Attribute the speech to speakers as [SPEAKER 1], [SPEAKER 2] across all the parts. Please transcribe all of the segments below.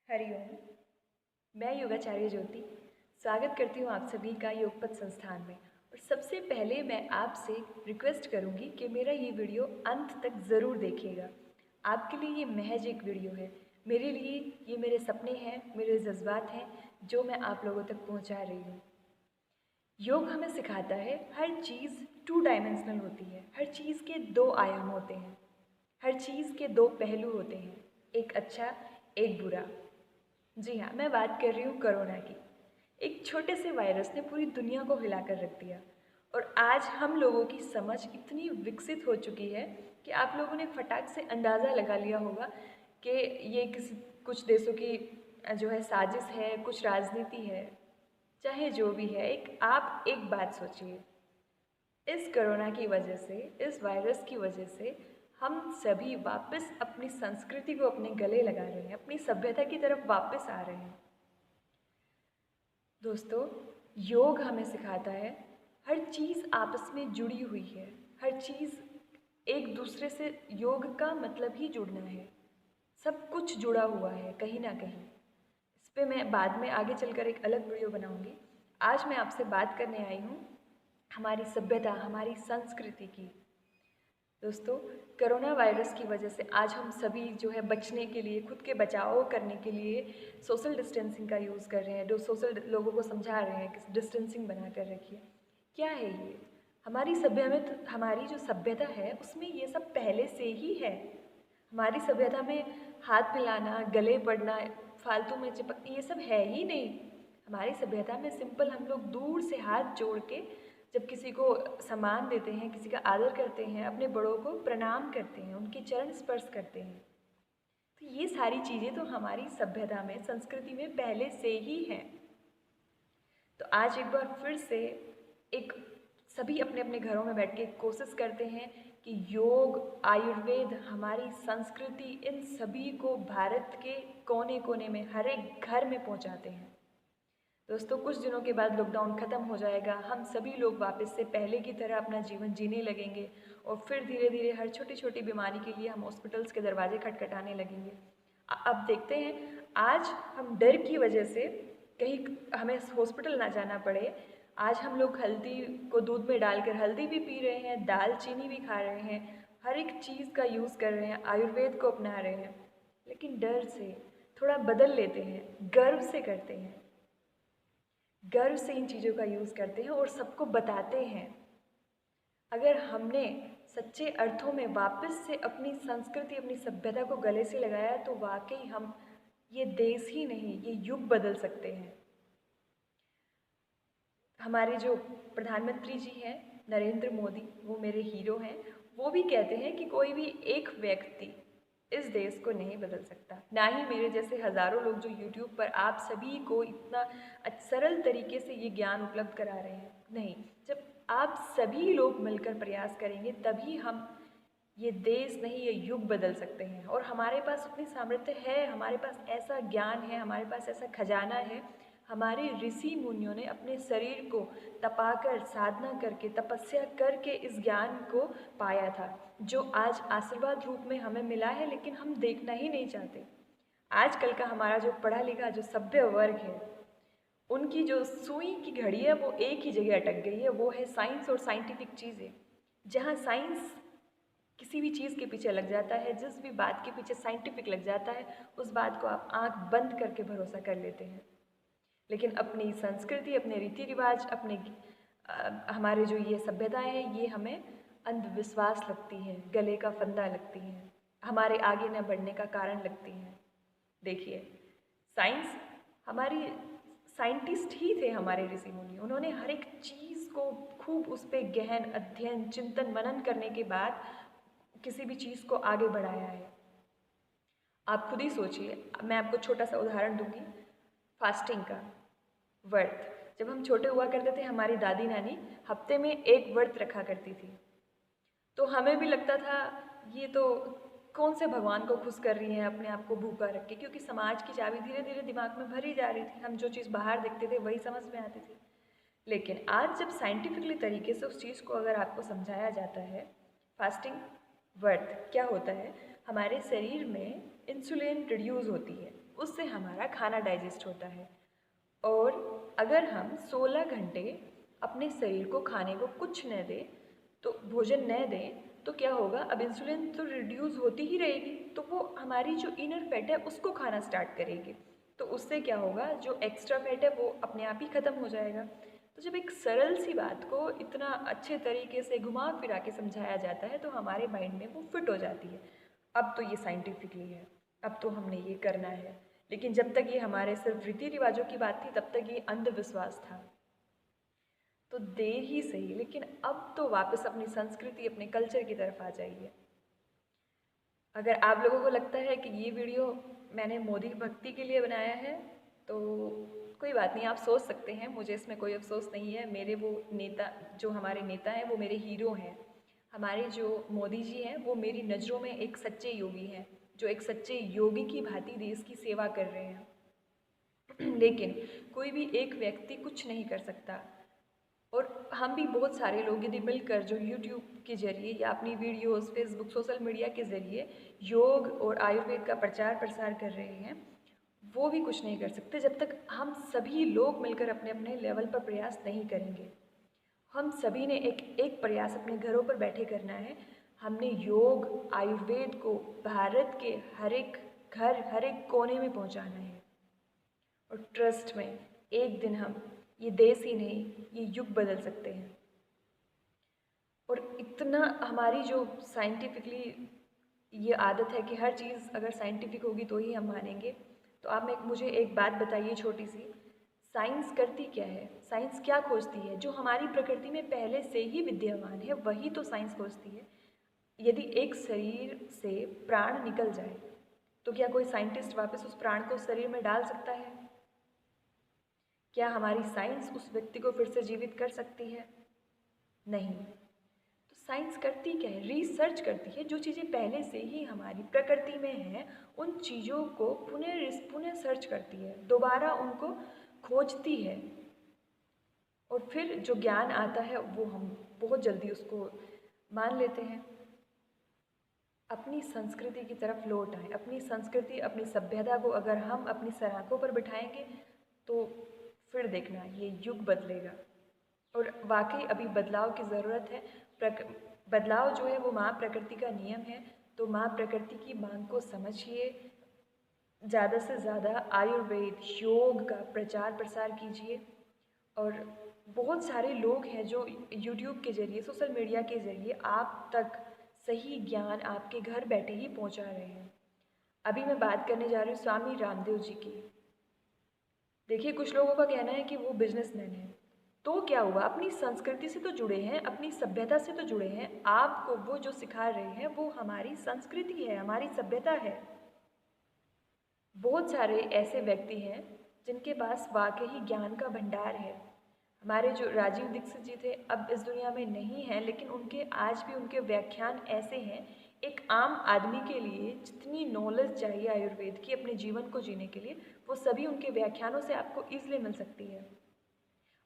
[SPEAKER 1] हरिओम। मैं योगाचार्य ज्योति स्वागत करती हूँ आप सभी का योगपथ संस्थान में। और सबसे पहले मैं आपसे रिक्वेस्ट करूँगी कि मेरा ये वीडियो अंत तक ज़रूर देखिएगा। आपके लिए ये महज एक वीडियो है, मेरे लिए ये मेरे सपने हैं, मेरे जज्बात हैं जो मैं आप लोगों तक पहुँचा रही हूँ। योग हमें सिखाता है हर चीज़ 2 डायमेंशनल होती है, हर चीज़ के 2 आयाम होते हैं, हर चीज़ के 2 पहलू होते हैं, एक अच्छा एक बुरा। जी हाँ, मैं बात कर रही हूँ कोरोना की। एक छोटे से वायरस ने पूरी दुनिया को हिलाकर रख दिया और आज हम लोगों की समझ इतनी विकसित हो चुकी है कि आप लोगों ने फटाक से अंदाज़ा लगा लिया होगा कि ये कुछ देशों की जो है साजिश है, कुछ राजनीति है, चाहे जो भी है। आप एक बात सोचिए, इस कोरोना की वजह से, इस वायरस की वजह से हम सभी वापस अपनी संस्कृति को अपने गले लगा रहे हैं, अपनी सभ्यता की तरफ वापस आ रहे हैं। दोस्तों, योग हमें सिखाता है हर चीज़ आपस में जुड़ी हुई है, हर चीज़ एक दूसरे से, योग का मतलब ही जुड़ना है, सब कुछ जुड़ा हुआ है कहीं ना कहीं। इस पर मैं बाद में आगे चलकर एक अलग वीडियो बनाऊंगी। आज मैं आपसे बात करने आई हूँ हमारी सभ्यता, हमारी संस्कृति की। दोस्तों, कोरोना वायरस की वजह से आज हम सभी जो है बचने के लिए, खुद के बचाव करने के लिए सोशल डिस्टेंसिंग का यूज़ कर रहे हैं, जो सोशल लोगों को समझा रहे हैं कि डिस्टेंसिंग बना कर रखिए। क्या है ये? हमारी सभ्यता में, हमारी जो सभ्यता है उसमें ये सब पहले से ही है। हमारी सभ्यता में हाथ मिलाना, गले पड़ना, फालतू में चिपकना, ये सब है ही नहीं। हमारी सभ्यता में सिंपल हम लोग दूर से हाथ जोड़ के जब किसी को सम्मान देते हैं, किसी का आदर करते हैं, अपने बड़ों को प्रणाम करते हैं, उनके चरण स्पर्श करते हैं। तो ये सारी चीज़ें तो हमारी सभ्यता में, संस्कृति में पहले से ही हैं। तो आज एक बार फिर से एक सभी अपने अपने घरों में बैठ के कोशिश करते हैं कि योग, आयुर्वेद, हमारी संस्कृति, इन सभी को भारत के कोने कोने में, हर एक घर में पहुंचाते हैं। दोस्तों, कुछ दिनों के बाद लॉकडाउन ख़त्म हो जाएगा, हम सभी लोग वापस से पहले की तरह अपना जीवन जीने लगेंगे और फिर धीरे धीरे हर छोटी छोटी बीमारी के लिए हम हॉस्पिटल्स के दरवाजे खटखटाने लगेंगे। अब देखते हैं, आज हम डर की वजह से कहीं हमें हॉस्पिटल ना जाना पड़े। आज हम लोग हल्दी को दूध में डालकर हल्दी भी पी रहे हैं, दालचीनी भी खा रहे हैं, हर एक चीज़ का यूज़ कर रहे हैं, आयुर्वेद को अपना रहे हैं। लेकिन डर से थोड़ा बदल लेते हैं, गर्व से करते हैं, गर्व से इन चीज़ों का यूज़ करते हैं और सबको बताते हैं। अगर हमने सच्चे अर्थों में वापस से अपनी संस्कृति, अपनी सभ्यता को गले से लगाया तो वाकई हम ये देश ही नहीं, ये युग बदल सकते हैं। हमारे जो प्रधानमंत्री जी हैं, नरेंद्र मोदी, वो मेरे हीरो हैं। वो भी कहते हैं कि कोई भी एक व्यक्ति इस देश को नहीं बदल सकता, ना ही मेरे जैसे हज़ारों लोग जो यूट्यूब पर आप सभी को इतना सरल तरीके से ये ज्ञान उपलब्ध करा रहे हैं। नहीं, जब आप सभी लोग मिलकर प्रयास करेंगे तभी हम ये देश नहीं, ये युग बदल सकते हैं। और हमारे पास उतनी सामर्थ्य है, हमारे पास ऐसा ज्ञान है, हमारे पास ऐसा खजाना है। हमारे ऋषि मुनियों ने अपने शरीर को तपाकर, साधना करके, तपस्या करके इस ज्ञान को पाया था, जो आज आशीर्वाद रूप में हमें मिला है, लेकिन हम देखना ही नहीं चाहते। आजकल का हमारा जो पढ़ा लिखा, जो सभ्य वर्ग है, उनकी जो सुई की घड़ी है वो एक ही जगह अटक गई है, वो है साइंस और साइंटिफिक चीज़ें। जहाँ साइंस किसी भी चीज़ के पीछे लग जाता है, जिस भी बात के पीछे साइंटिफिक लग जाता है, उस बात को आप आंख बंद करके भरोसा कर लेते हैं। लेकिन अपनी संस्कृति, अपने रीति रिवाज, अपने हमारे जो ये सभ्यताएं हैं, ये हमें अंधविश्वास लगती हैं, गले का फंदा लगती हैं, हमारे आगे न बढ़ने का कारण लगती हैं। देखिए, साइंस, हमारी साइंटिस्ट ही थे हमारे ऋषि मुनि। उन्होंने हर एक चीज़ को खूब उस पर गहन अध्ययन, चिंतन, मनन करने के बाद किसी भी चीज़ को आगे बढ़ाया है। आप खुद ही सोचिए, मैं आपको छोटा सा उदाहरण दूंगी फास्टिंग का, व्रत। जब हम छोटे हुआ करते थे, हमारी दादी नानी हफ्ते में एक व्रत रखा करती थी, तो हमें भी लगता था ये तो कौन से भगवान को खुश कर रही हैं अपने आप को भूखा रख के, क्योंकि समाज की चाबी धीरे धीरे दिमाग में भरी जा रही थी। हम जो चीज़ बाहर देखते थे वही समझ में आती थी। लेकिन आज जब साइंटिफिकली तरीके से उस चीज़ को अगर आपको समझाया जाता है, फास्टिंग, व्रत क्या होता है, हमारे शरीर में इंसुलिन रिड्यूस होती है। उससे हमारा खाना डाइजेस्ट होता है। और अगर हम 16 घंटे अपने शरीर को खाने को कुछ न दें, तो भोजन न दें, तो क्या होगा, अब इंसुलिन तो रिड्यूस होती ही रहेगी, तो वो हमारी जो इनर फैट है उसको खाना स्टार्ट करेगी। तो उससे क्या होगा, जो एक्स्ट्रा फैट है वो अपने आप ही ख़त्म हो जाएगा। तो जब एक सरल सी बात को इतना अच्छे तरीके से घुमा फिरा के समझाया जाता है तो हमारे माइंड में वो फिट हो जाती है। अब तो ये साइंटिफिकली है, अब तो हमने ये करना है। लेकिन जब तक ये हमारे सिर्फ रीति रिवाजों की बात थी तब तक ये अंधविश्वास था। तो देर ही सही, लेकिन अब तो वापस अपनी संस्कृति, अपने कल्चर की तरफ आ जाइए। अगर आप लोगों को लगता है कि ये वीडियो मैंने मोदी भक्ति के लिए बनाया है तो कोई बात नहीं, आप सोच सकते हैं, मुझे इसमें कोई अफसोस नहीं है। मेरे वो नेता, जो हमारे नेता हैं वो मेरे हीरो हैं। हमारे जो मोदी जी हैं वो मेरी नज़रों में एक सच्चे योगी हैं, जो एक सच्चे योगी की भांति देश की सेवा कर रहे हैं। लेकिन कोई भी एक व्यक्ति कुछ नहीं कर सकता, और हम भी बहुत सारे लोग यदि मिलकर जो यूट्यूब के ज़रिए या अपनी वीडियोस, फेसबुक, सोशल मीडिया के ज़रिए योग और आयुर्वेद का प्रचार प्रसार कर रहे हैं, वो भी कुछ नहीं कर सकते जब तक हम सभी लोग मिलकर अपने अपने लेवल पर प्रयास नहीं करेंगे। हम सभी ने एक एक प्रयास अपने घरों पर बैठे करना है। हमने योग, आयुर्वेद को भारत के हर एक घर, हर एक कोने में पहुंचाना है। और ट्रस्ट में एक दिन हम ये देश ही नहीं, ये युग बदल सकते हैं। और इतना हमारी जो साइंटिफिकली ये आदत है कि हर चीज़ अगर साइंटिफिक होगी तो ही हम मानेंगे। तो आप मुझे एक बात बताइए छोटी सी, साइंस करती क्या है? साइंस क्या खोजती है? जो हमारी प्रकृति में पहले से ही विद्यमान है वही तो साइंस खोजती है। यदि एक शरीर से प्राण निकल जाए तो क्या कोई साइंटिस्ट वापस उस प्राण को शरीर में डाल सकता है? क्या हमारी साइंस उस व्यक्ति को फिर से जीवित कर सकती है? नहीं। तो साइंस करती क्या है? रिसर्च करती है। जो चीज़ें पहले से ही हमारी प्रकृति में हैं उन चीज़ों को पुनः सर्च करती है, दोबारा उनको खोजती है, और फिर जो ज्ञान आता है वो हम बहुत जल्दी उसको मान लेते हैं। अपनी संस्कृति की तरफ लौट आए। अपनी संस्कृति, अपनी सभ्यता को अगर हम अपनी सराखों पर बिठाएंगे तो फिर देखना ये युग बदलेगा। और वाकई अभी बदलाव की ज़रूरत है। बदलाव जो है वो माँ प्रकृति का नियम है। तो माँ प्रकृति की मांग को समझिए, ज़्यादा से ज़्यादा आयुर्वेद, योग का प्रचार प्रसार कीजिए। और बहुत सारे लोग हैं जो यूट्यूब के ज़रिए, सोशल मीडिया के ज़रिए आप तक सही ज्ञान आपके घर बैठे ही पहुंचा रहे हैं। अभी मैं बात करने जा रही हूँ स्वामी रामदेव जी की। देखिए, कुछ लोगों का कहना है कि वो बिजनेसमैन हैं, तो क्या हुआ, अपनी संस्कृति से तो जुड़े हैं, अपनी सभ्यता से तो जुड़े हैं। आपको वो जो सिखा रहे हैं वो हमारी संस्कृति है, हमारी सभ्यता है। बहुत सारे ऐसे व्यक्ति हैं जिनके पास वाकई ज्ञान का भंडार है। हमारे जो राजीव दीक्षित जी थे अब इस दुनिया में नहीं हैं, लेकिन उनके आज भी उनके व्याख्यान ऐसे हैं, एक आम आदमी के लिए जितनी नॉलेज चाहिए आयुर्वेद की अपने जीवन को जीने के लिए, वो सभी उनके व्याख्यानों से आपको ईजिली मिल सकती है।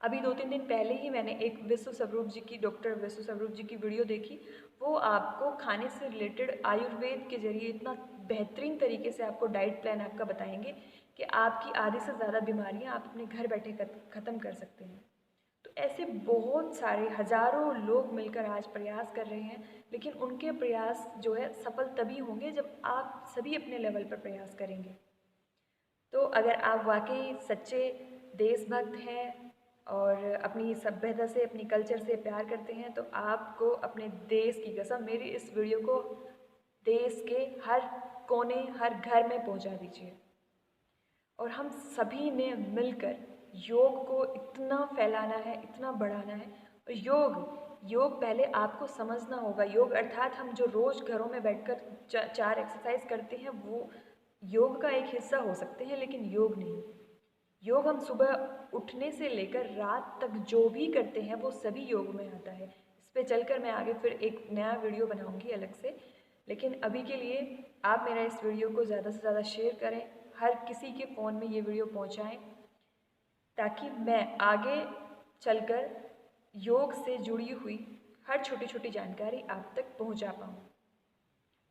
[SPEAKER 1] अभी 2-3 दिन पहले ही मैंने एक विश्व स्वरूप जी की, डॉक्टर विश्व स्वरूप जी की वीडियो देखी। वो आपको खाने से रिलेटेड आयुर्वेद के जरिए इतना बेहतरीन तरीके से आपको डाइट प्लान आपका बताएंगे कि आपकी आधी से ज़्यादा बीमारियां आप अपने घर बैठे ख़त्म कर सकते हैं। तो ऐसे बहुत सारे हज़ारों लोग मिलकर आज प्रयास कर रहे हैं, लेकिन उनके प्रयास जो है सफल तभी होंगे जब आप सभी अपने लेवल पर प्रयास करेंगे। तो अगर आप वाकई सच्चे देशभक्त हैं और अपनी सभ्यता से, अपनी कल्चर से प्यार करते हैं, तो आपको अपने देश की कसम, मेरी इस वीडियो को देश के हर कोने, हर घर में पहुंचा दीजिए। और हम सभी ने मिलकर योग को इतना फैलाना है, इतना बढ़ाना है। और योग पहले आपको समझना होगा। योग अर्थात हम जो रोज़ घरों में बैठकर 4 एक्सरसाइज करते हैं वो योग का एक हिस्सा हो सकते हैं, लेकिन योग नहीं। योग हम सुबह उठने से लेकर रात तक जो भी करते हैं वो सभी योग में आता है। इस पे चलकर मैं आगे फिर एक नया वीडियो बनाऊंगी अलग से। लेकिन अभी के लिए आप मेरा इस वीडियो को ज़्यादा से ज़्यादा शेयर करें, हर किसी के फ़ोन में ये वीडियो पहुंचाएं, ताकि मैं आगे चलकर योग से जुड़ी हुई हर छोटी छोटी जानकारी आप तक पहुंचा पाऊँ।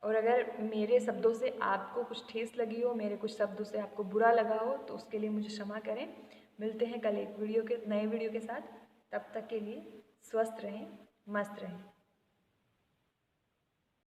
[SPEAKER 1] और अगर मेरे शब्दों से आपको कुछ ठेस लगी हो, मेरे कुछ शब्दों से आपको बुरा लगा हो, तो उसके लिए मुझे क्षमा करें। मिलते हैं कल एक नए वीडियो के साथ। तब तक के लिए स्वस्थ रहें, मस्त रहें।